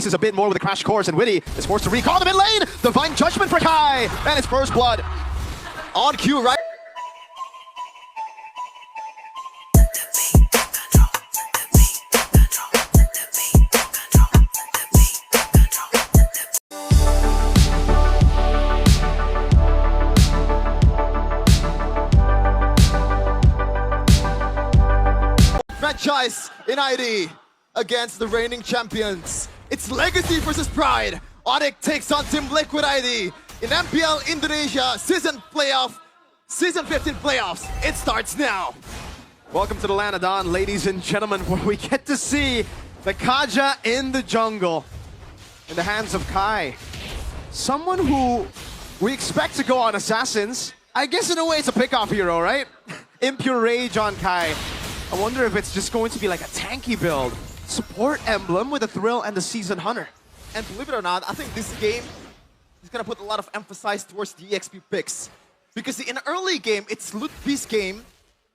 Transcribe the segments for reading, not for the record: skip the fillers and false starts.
is a bit more with a crash course, and Witty is forced to recall the mid lane. Divine Judgment for Kai, and it's first blood. On cue, right? Franchise in ID against the reigning champions. It's Legacy versus Pride. Onic takes on Team Liquid ID in Mpl Indonesia Season 15 playoffs. It starts now. Welcome to the land of Dawn, ladies and gentlemen, where we get to see the Kaja in the jungle in the hands of Kai. Someone who we expect to go on Assassins. I guess in a way it's a pickoff hero, right? Impure Rage on Kai. I wonder if it's just going to be like a tanky build. Support emblem with the Thrill and the Season Hunter. And believe it or not, I think this game is going to put a lot of emphasis towards the EXP picks. Because in the early game, it's Lutpi's game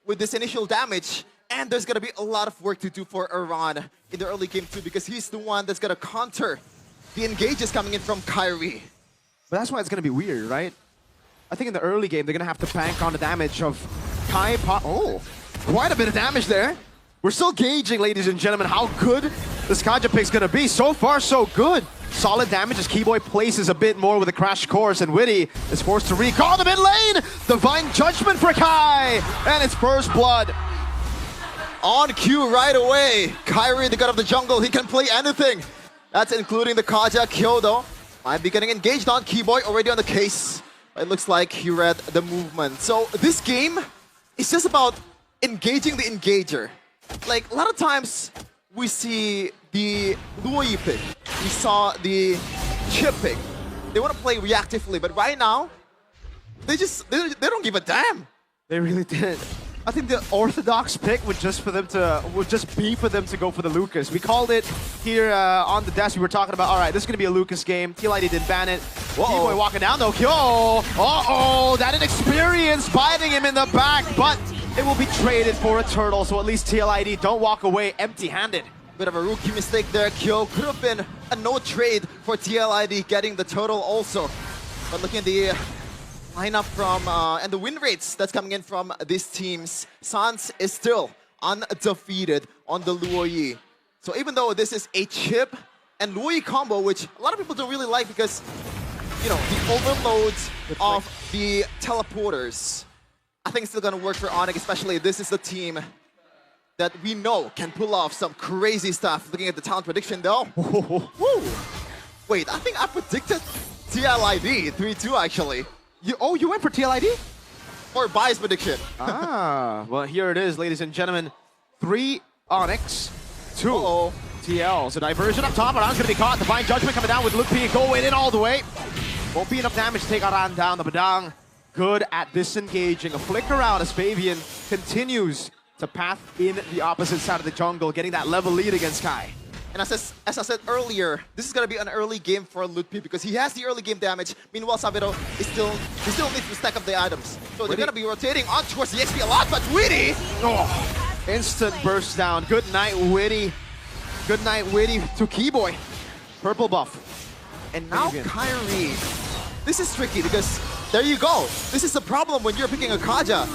with this initial damage. And there's going to be a lot of work to do for Iran in the early game too, because he's the one that's going to counter the engages coming in from Kairi. But that's why it's going to be weird, right? I think in the early game, they're going to have to bank on the damage of Kai. Oh, quite a bit of damage there. We're still gauging, ladies and gentlemen, how good this Kaja pick's gonna be. So far, so good. Solid damage as Keyboy places a bit more with a crash course, and Witty is forced to recall the mid lane. Divine Judgment for Kai, and it's first blood. On cue right away. Kairi, the god of the jungle, he can play anything. That's including the Kaja kill though. Might be getting engaged on Keyboy, already on the case. It looks like he read the movement. So this game is just about engaging the engager. Like, a lot of times, we see the Luoyi pick. We saw the Chip pick. They want to play reactively, but right now, they don't give a damn. They really didn't. I think the orthodox pick would just be for them to go for the Lucas. We called it here on the desk. We were talking about, all right, this is going to be a Lucas game. TLID didn't ban it. Keyboy walking down though. Uh-oh, that inexperience biting him in the back, but it will be traded for a turtle, so at least TLID don't walk away empty-handed. Bit of a rookie mistake there, Kyo. Could have been a no trade for TLID getting the turtle also. But looking at the lineup from, and the win rates that's coming in from these teams, Sans is still undefeated on the Luoyi. So even though this is a Chip and Luoyi combo, which a lot of people don't really like because, you know, the overloads of the teleporters, I think it's still going to work for Onic, especially this is the team that we know can pull off some crazy stuff. Looking at the talent prediction though. Woo. Wait, I think I predicted TLID 3-2 actually. You went for TLID? Or bias prediction. Well here it is, ladies and gentlemen. 3 Onyx, 2 TL. So diversion up top, Aran's going to be caught. Divine Judgment coming down with Lupi going in all the way. Won't be enough damage to take Aran down. The Badang good at disengaging. A flicker out as Fabian continues to path in the opposite side of the jungle, getting that level lead against Kai. And as I said earlier, this is going to be an early game for Lutpi because he has the early game damage. Meanwhile, Sabero is still needs to stack up the items. So they're going to be rotating on towards the XP a lot, but Witty! Oh, instant burst down. Good night, Witty. Good night, Witty to Keyboy. Purple buff. And now Kairi. This is tricky because there you go. This is the problem when you're picking a Kaja.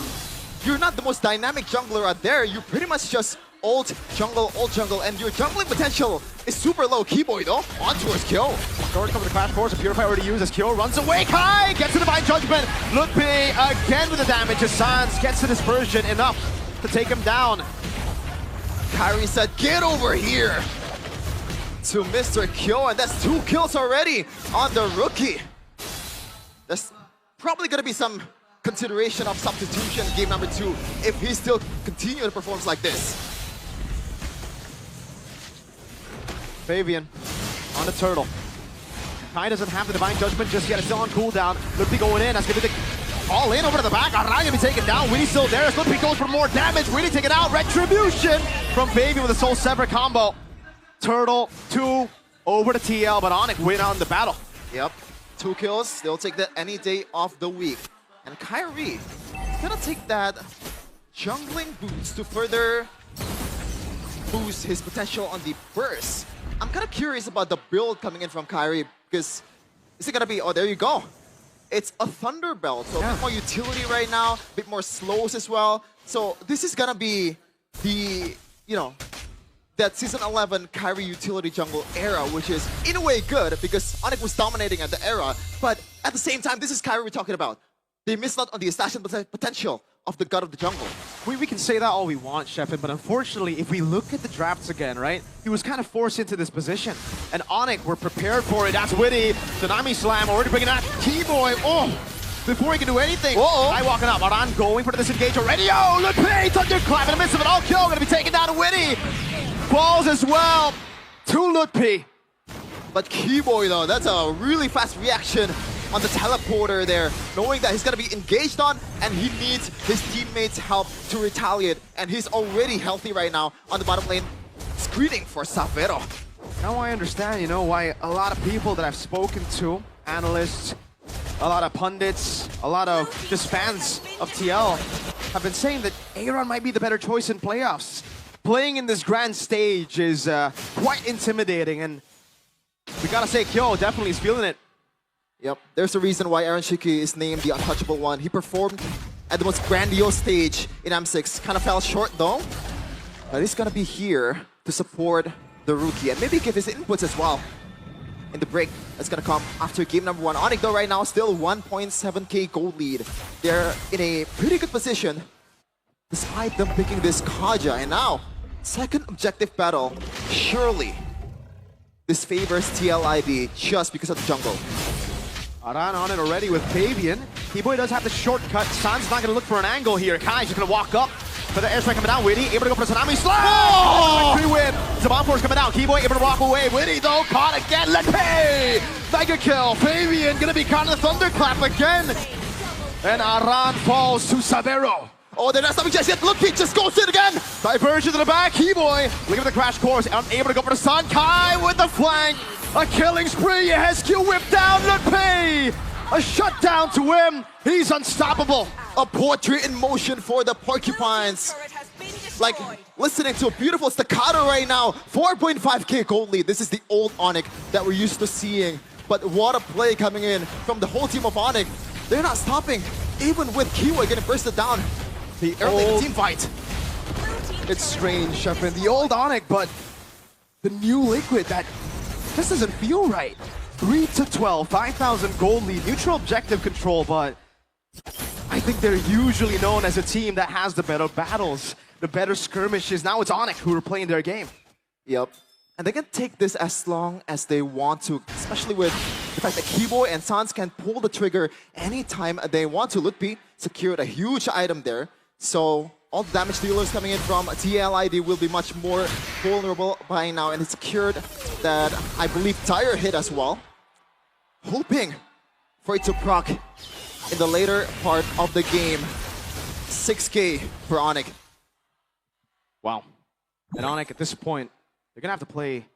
You're not the most dynamic jungler out there. You're pretty much just old jungle, and your jungling potential is super low. Keyboy though, on towards Kyo. Storage coming to Crash Course, a Purify already used as Kyo runs away. Kai gets the Divine Judgment. Lutpi again with the damage as Sans gets the dispersion enough to take him down. Kairi said, get over here to Mr. Kyo, and that's 2 kills already on the rookie. There's probably gonna be some consideration of substitution in game number 2 if he still continues to perform like this. Fabian on the turtle. Kai doesn't have the Divine Judgment just yet. It's still on cooldown. Lutpi going in. That's going to be all in over to the back. Aran going to be taken down. Witty still there. As Lutpi goes for more damage. Witty taken out. Retribution from Fabian with a Soul Sever combo. Turtle 2 over to TL, but Onic win on the battle. Yep. 2 kills. They'll take that any day of the week. And Kairi is going to take that jungling boost to further boost his potential on the burst. I'm kind of curious about the build coming in from Kairi, because is it gonna be, oh, there you go. It's a Thunder Belt, so a bit more utility right now, a bit more slows as well. So this is gonna be the, you know, that Season 11 Kairi utility jungle era, which is in a way good because Onic was dominating at the era, but at the same time, this is Kairi we're talking about. They missed out on the assassin potential of the god of the jungle. We can say that all we want, Sheffin, but unfortunately, if we look at the drafts again, right, he was kind of forced into this position. And Onic were prepared for it. That's Witty. Tsunami Slam already bringing that T-Boy. Oh, before he can do anything. Guy walking up. Aran going for the disengage already. Oh, Lupi! Thunderclap in the midst of it. All kill. Gonna be taken down to Witty. Falls as well to Lupi. But Keyboy though, that's a really fast reaction on the teleporter there, knowing that he's gonna be engaged on and he needs his teammates' help to retaliate. And he's already healthy right now on the bottom lane, screening for Savero. Now I understand, you know, why a lot of people that I've spoken to, analysts, a lot of pundits, a lot of just fans of TL, have been saying that Aaron might be the better choice in playoffs. Playing in this grand stage is quite intimidating, and we gotta say, Kyo definitely is feeling it. Yep, there's a reason why Aaron Shiki is named the untouchable one. He performed at the most grandiose stage in M6. Kind of fell short though, but he's gonna be here to support the rookie and maybe give his inputs as well in the break that's gonna come after game number 1. Onic though right now still 1.7k gold lead. They're in a pretty good position despite them picking this Kaja, and now second objective battle. Surely this favors TLID just because of the jungle. Aran on it already with Fabian. T-Boy does have the shortcut. San's not gonna look for an angle here. Kai's just gonna walk up for the airstrike coming down. Witty able to go for the Tsunami Slam! Oh! Win. Zabon Force coming down. Keyboy able to walk away. Witty though caught again. Let's pay! Mega kill. Fabian gonna be caught in the thunderclap again. And Aran falls to Savero. Oh, they're not stopping just yet. Look, he just goes in again. Diversion to the back. Keyboy looking at the crash course. Able to go for the Sun. Kai with the flank. A killing spree. A SQ whip down. Let's a shutdown to him. He's unstoppable. A portrait in motion for the Porcupines. Like, listening to a beautiful staccato right now. 4.5k gold lead. This is the old Onic that we're used to seeing. But what a play coming in from the whole team of Onic. They're not stopping. Even with Kiwi getting bursted down. The early team fight. It's strange, Sheffin. The old Onic, but the new Liquid, that just doesn't feel right. 3-12, 5,000 gold lead, neutral objective control, but I think they're usually known as a team that has the better battles, the better skirmishes. Now it's Onic who are playing their game. Yep. And they can take this as long as they want to, especially with the fact that Keyboy and Sans can pull the trigger anytime they want to. Lutpi secured a huge item there. So all the damage dealers coming in from TLID will be much more vulnerable by now, and it's secured that, I believe, Tire hit as well. Hoping for it to proc in the later part of the game. 6k for Onic. Wow. And Onic at this point, they're gonna have to play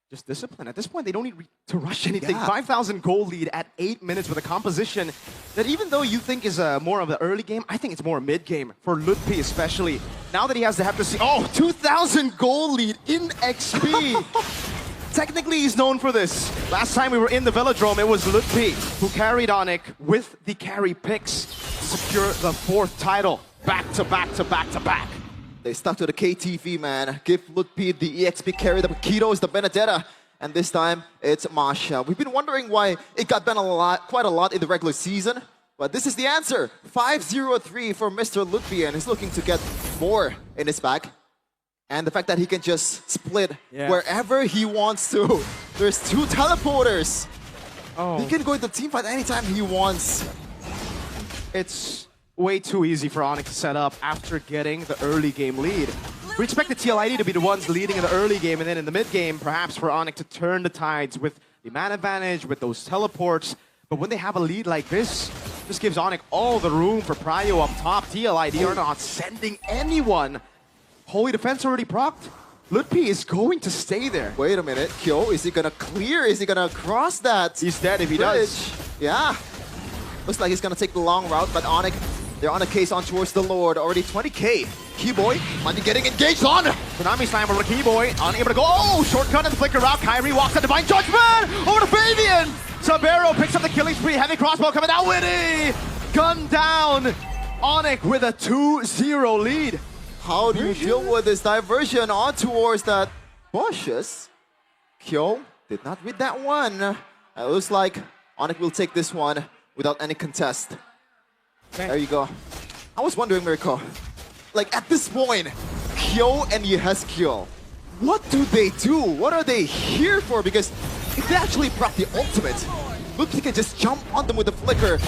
just discipline. At this point, they don't need to rush anything. Yeah. 5,000 gold lead at 8 minutes with a composition that even though you think is more of the early game, I think it's more mid-game for Lutpi especially. Now that he has to have to see, 2,000 gold lead in XP. Technically, he's known for this. Last time we were in the Velodrome, it was Lutpi who carried Onic with the carry picks to secure the 4th title. Back to back to back to back. They stuck to the KTV, man. Give Lutpi the EXP carry, the Paquitos, the Benedetta. And this time, it's Masha. We've been wondering why it got banned quite a lot in the regular season. But this is the answer. 5-0-3 for Mr. Lutpi, and he's looking to get more in his back. And the fact that he can just split wherever he wants to. There's 2 teleporters. He can go into team fight anytime he wants. It's way too easy for Onic to set up after getting the early game lead. We expected TLID to be the ones leading in the early game, and then in the mid game, perhaps for Onic to turn the tides with the man advantage, with those teleports. But when they have a lead like this gives Onic all the room for Prio up top. TLID are not sending anyone. Holy Defense already procced. Lutpi is going to stay there. Wait a minute, Kyo, is he gonna clear? Is he gonna cross that? He's dead if he does. Yeah. Looks like he's gonna take the long route, but Onic, they're on a case on towards the Lord. Already 20k Keyboy might be getting engaged on. Tsunami slam over to Keyboy, unable to go. Oh, shortcut in the flicker route. Kairi walks at Divine Judgment over to Fabian. Sabero picks up the killing spree. Heavy crossbow coming out. Witty gun down. Onic with a 2-0 lead. How do you deal with this diversion on towards that bushes? Kyo did not read that one. It looks like Onic will take this one without any contest. Okay. There you go. I was wondering, Mirko, like at this point, Kyo and Yehezkiel, what do they do? What are they here for? Because if they actually proc the ultimate, looks like he can just jump on them with the flicker,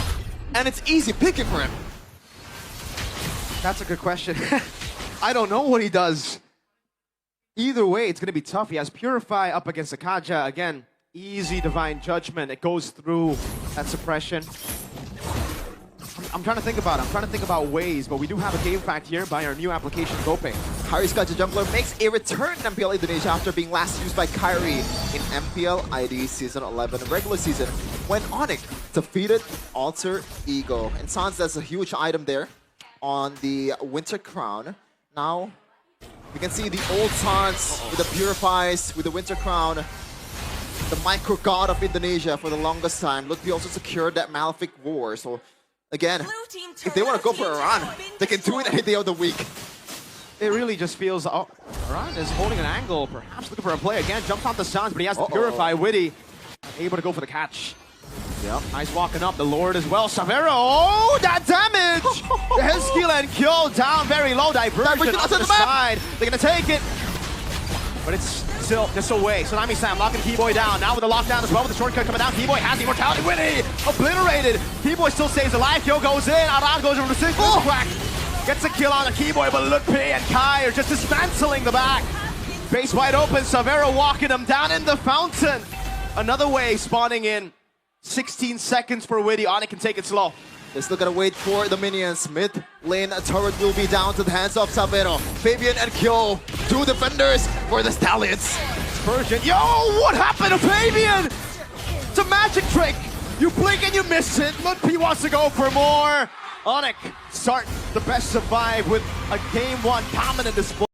and it's easy picking for him. That's a good question. I don't know what he does. Either way, it's going to be tough. He has Purify up against the Kaja. Again, easy Divine Judgment. It goes through that suppression. I'm trying to think about ways, but we do have a game fact here by our new application, Goping. Kairi's Kaja Jungler makes a return in Mpl Indonesia after being last used by Kairi in Mpl ID Season 11 regular season when Onic defeated Alter Ego. And Sans, that's a huge item there on the Winter Crown. Now, you can see the old Sans with the Purifies, with the Winter Crown, the micro god of Indonesia for the longest time. Look, we also secured that Malefic War. So, again, if they want to go for a run, they can do it any day of the week. It really just feels, oh, Aran is holding an angle, perhaps looking for a play again. Jumps off the Sans, but he has to Purify. Witty able to go for the catch. Yep. Nice walking up, the Lord as well. Savero, oh, that damage! Yehezkiel and Kyo down very low. Diversion up the side. They're going to take it. But it's still just away. Tsunami Sam locking Keyboy down. Now with the lockdown as well, with the shortcut coming down. Keyboy has the immortality. Witty obliterated. Keyboy still stays alive. Kyo goes in. Aran goes over the six. Crack. Gets a kill on the Keyboy, but Lupi and Kai are just dismantling the back. Base wide open. Savero walking him down in the fountain. Another wave spawning in. 16 seconds for Witty. Onic can take it slow. They're still gonna wait for the minions. Mid lane turret will be down to the hands of Savero. Fabian and Kyo, two defenders for the Stallions. Version. Yo, what happened to Fabian? It's a magic trick. You blink and you miss it. Lupi wants to go for more. Onic start the best survive with a game one dominant display.